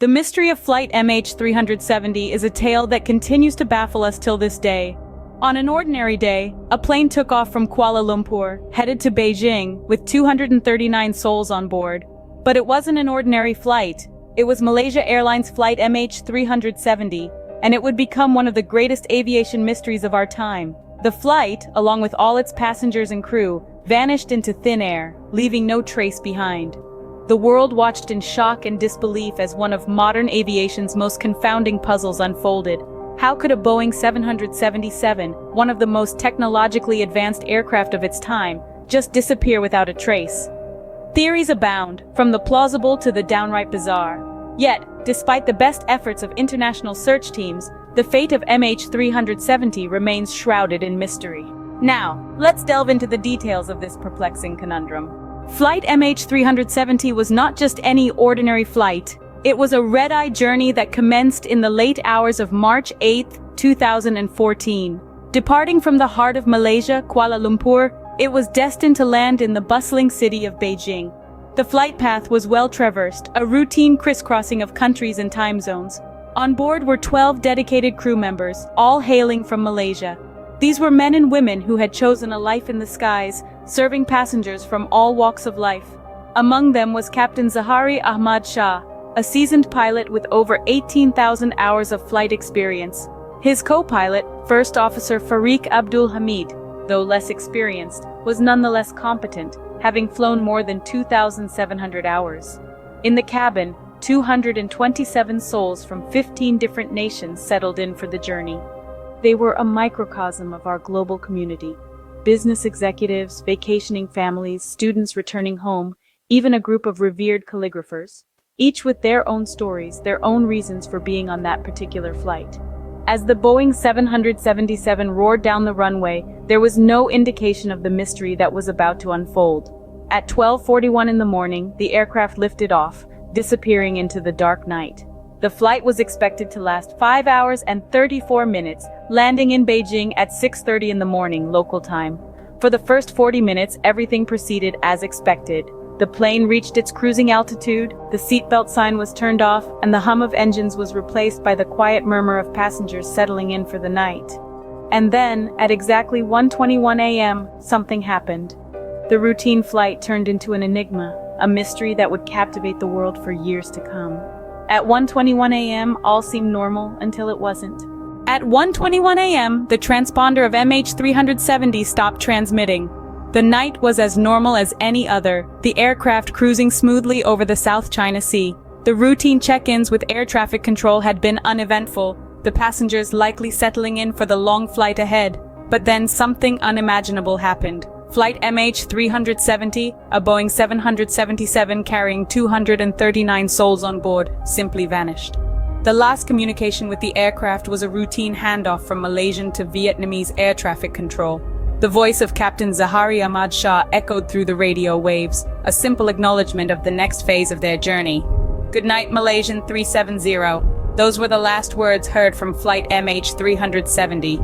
The mystery of Flight MH370 is a tale that continues to baffle us till this day. On an ordinary day, a plane took off from Kuala Lumpur, headed to Beijing, with 239 souls on board. But it wasn't an ordinary flight. It was Malaysia Airlines Flight MH370, and it would become one of the greatest aviation mysteries of our time. The flight, along with all its passengers and crew, vanished into thin air, leaving no trace behind. The world watched in shock and disbelief as one of modern aviation's most confounding puzzles unfolded. How could a Boeing 777, one of the most technologically advanced aircraft of its time, just disappear without a trace? Theories abound, from the plausible to the downright bizarre. Yet, despite the best efforts of international search teams, the fate of MH370 remains shrouded in mystery. Now, let's delve into the details of this perplexing conundrum. Flight MH370 was not just any ordinary flight. It was a red-eye journey that commenced in the late hours of March 8, 2014. Departing from the heart of Malaysia, Kuala Lumpur, it was destined to land in the bustling city of Beijing. The flight path was well-traversed, a routine crisscrossing of countries and time zones. On board were 12 dedicated crew members, all hailing from Malaysia. These were men and women who had chosen a life in the skies, serving passengers from all walks of life. Among them was Captain Zahari Ahmad Shah, a seasoned pilot with over 18,000 hours of flight experience. His co-pilot, First Officer Farooq Abdul Hamid, though less experienced, was nonetheless competent, having flown more than 2,700 hours. In the cabin, 227 souls from 15 different nations settled in for the journey. They were a microcosm of our global community. Business executives, vacationing families, students returning home, even a group of revered calligraphers, each with their own stories, their own reasons for being on that particular flight. As the Boeing 777 roared down the runway, there was no indication of the mystery that was about to unfold. At 12:41 in the morning, the aircraft lifted off, disappearing into the dark night. The flight was expected to last 5 hours and 34 minutes, landing in Beijing at 6:30 in the morning, local time. For the first 40 minutes, everything proceeded as expected. The plane reached its cruising altitude, the seatbelt sign was turned off, and the hum of engines was replaced by the quiet murmur of passengers settling in for the night. And then, at exactly 1:21 a.m., something happened. The routine flight turned into an enigma, a mystery that would captivate the world for years to come. At 1:21 a.m., all seemed normal until it wasn't. At 1:21 a.m., the transponder of MH370 stopped transmitting. The night was as normal as any other, the aircraft cruising smoothly over the South China Sea. The routine check-ins with air traffic control had been uneventful, the passengers likely settling in for the long flight ahead. But then something unimaginable happened. Flight MH370, a Boeing 777 carrying 239 souls on board, simply vanished. The last communication with the aircraft was a routine handoff from Malaysian to Vietnamese air traffic control. The voice of Captain Zahari Ahmad Shah echoed through the radio waves, a simple acknowledgement of the next phase of their journey. "Good night, Malaysian 370. Those were the last words heard from Flight MH370.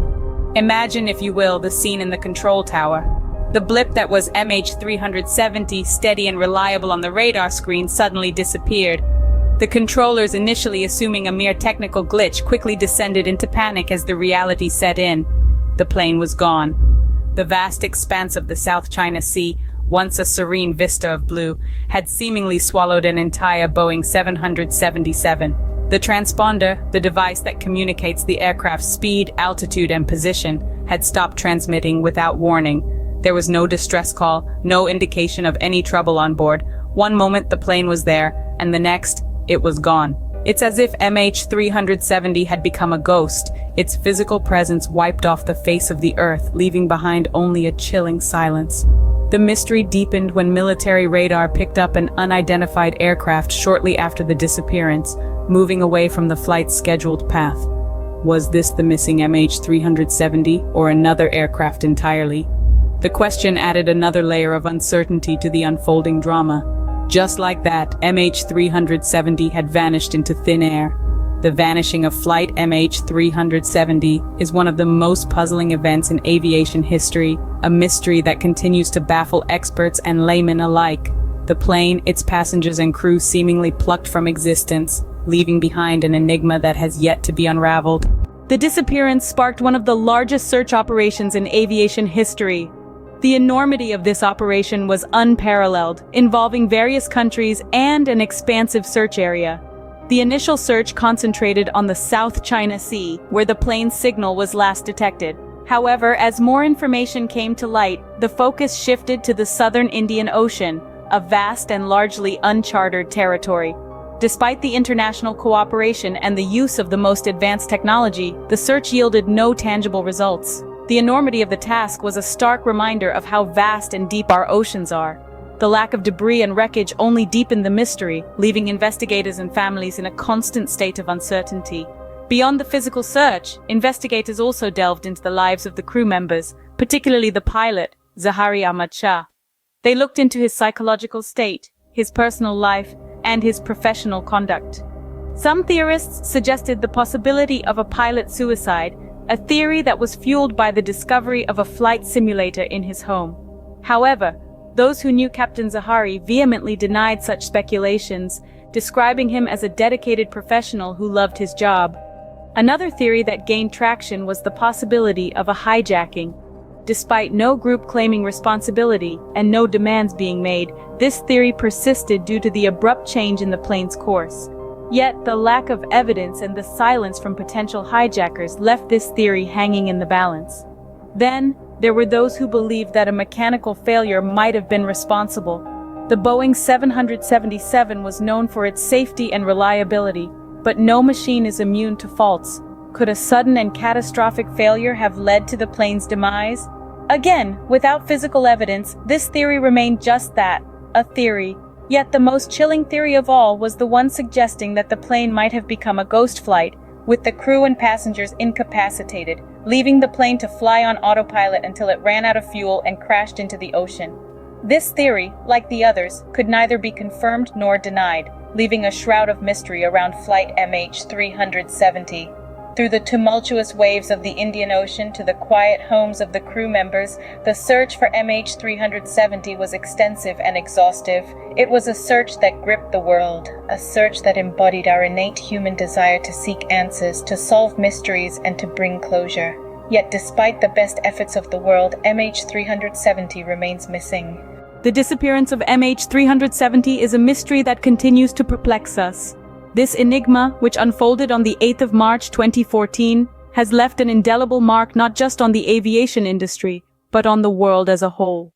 Imagine, if you will, the scene in the control tower. The blip that was MH370, steady and reliable on the radar screen, suddenly disappeared. The controllers, initially assuming a mere technical glitch, quickly descended into panic as the reality set in. The plane was gone. The vast expanse of the South China Sea, once a serene vista of blue, had seemingly swallowed an entire Boeing 777. The transponder, the device that communicates the aircraft's speed, altitude, and position, had stopped transmitting without warning. There was no distress call, no indication of any trouble on board. One moment the plane was there, and the next, it was gone. It's as if MH370 had become a ghost, its physical presence wiped off the face of the earth, leaving behind only a chilling silence. The mystery deepened when military radar picked up an unidentified aircraft shortly after the disappearance, moving away from the flight's scheduled path. Was this the missing MH370, or another aircraft entirely? The question added another layer of uncertainty to the unfolding drama. Just like that, MH370 had vanished into thin air. The vanishing of Flight MH370 is one of the most puzzling events in aviation history, a mystery that continues to baffle experts and laymen alike. The plane, its passengers and crew seemingly plucked from existence, leaving behind an enigma that has yet to be unraveled. The disappearance sparked one of the largest search operations in aviation history. The enormity of this operation was unparalleled, involving various countries and an expansive search area. The initial search concentrated on the South China Sea, where the plane's signal was last detected. However, as more information came to light, the focus shifted to the southern Indian Ocean, a vast and largely uncharted territory. Despite the international cooperation and the use of the most advanced technology, the search yielded no tangible results. The enormity of the task was a stark reminder of how vast and deep our oceans are. The lack of debris and wreckage only deepened the mystery, leaving investigators and families in a constant state of uncertainty. Beyond the physical search, investigators also delved into the lives of the crew members, particularly the pilot, Zahari Ahmad Shah. They looked into his psychological state, his personal life, and his professional conduct. Some theorists suggested the possibility of a pilot suicide, a theory that was fueled by the discovery of a flight simulator in his home. However, those who knew Captain Zahari vehemently denied such speculations, describing him as a dedicated professional who loved his job. Another theory that gained traction was the possibility of a hijacking. Despite no group claiming responsibility and no demands being made, this theory persisted due to the abrupt change in the plane's course. Yet, the lack of evidence and the silence from potential hijackers left this theory hanging in the balance. Then, there were those who believed that a mechanical failure might have been responsible. The Boeing 777 was known for its safety and reliability, but no machine is immune to faults. Could a sudden and catastrophic failure have led to the plane's demise? Again, without physical evidence, this theory remained just that, a theory. Yet the most chilling theory of all was the one suggesting that the plane might have become a ghost flight, with the crew and passengers incapacitated, leaving the plane to fly on autopilot until it ran out of fuel and crashed into the ocean. This theory, like the others, could neither be confirmed nor denied, leaving a shroud of mystery around Flight MH370. Through the tumultuous waves of the Indian Ocean to the quiet homes of the crew members, the search for MH370 was extensive and exhaustive. It was a search that gripped the world, a search that embodied our innate human desire to seek answers, to solve mysteries, and to bring closure. Yet despite the best efforts of the world, MH370 remains missing. The disappearance of MH370 is a mystery that continues to perplex us. This enigma, which unfolded on the 8th of March 2014, has left an indelible mark not just on the aviation industry, but on the world as a whole.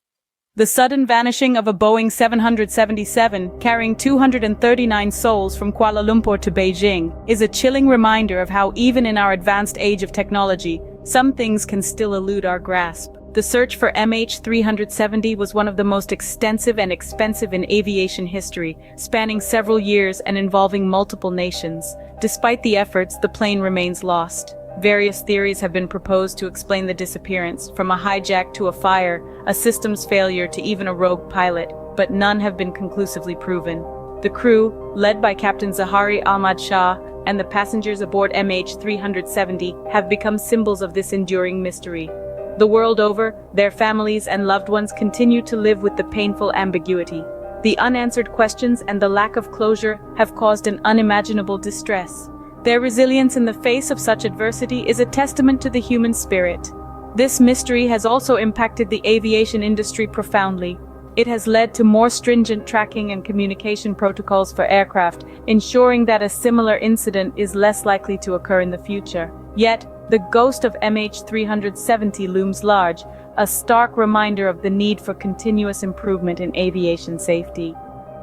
The sudden vanishing of a Boeing 777 carrying 239 souls from Kuala Lumpur to Beijing is a chilling reminder of how even in our advanced age of technology, some things can still elude our grasp. The search for MH370 was one of the most extensive and expensive in aviation history, spanning several years and involving multiple nations. Despite the efforts, the plane remains lost. Various theories have been proposed to explain the disappearance, from a hijack to a fire, a systems failure to even a rogue pilot, but none have been conclusively proven. The crew, led by Captain Zahari Ahmad Shah, and the passengers aboard MH370 have become symbols of this enduring mystery. The world over, their families and loved ones continue to live with the painful ambiguity. The unanswered questions and the lack of closure have caused an unimaginable distress. Their resilience in the face of such adversity is a testament to the human spirit. This mystery has also impacted the aviation industry profoundly. It has led to more stringent tracking and communication protocols for aircraft, ensuring that a similar incident is less likely to occur in the future. Yet, the ghost of MH370 looms large, a stark reminder of the need for continuous improvement in aviation safety.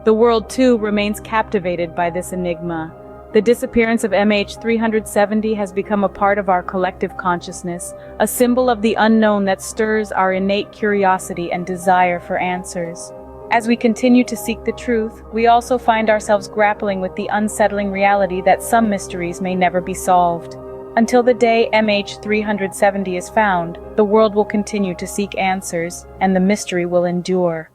The world, too, remains captivated by this enigma. The disappearance of MH370 has become a part of our collective consciousness, a symbol of the unknown that stirs our innate curiosity and desire for answers. As we continue to seek the truth, we also find ourselves grappling with the unsettling reality that some mysteries may never be solved. Until the day MH370 is found, the world will continue to seek answers, and the mystery will endure.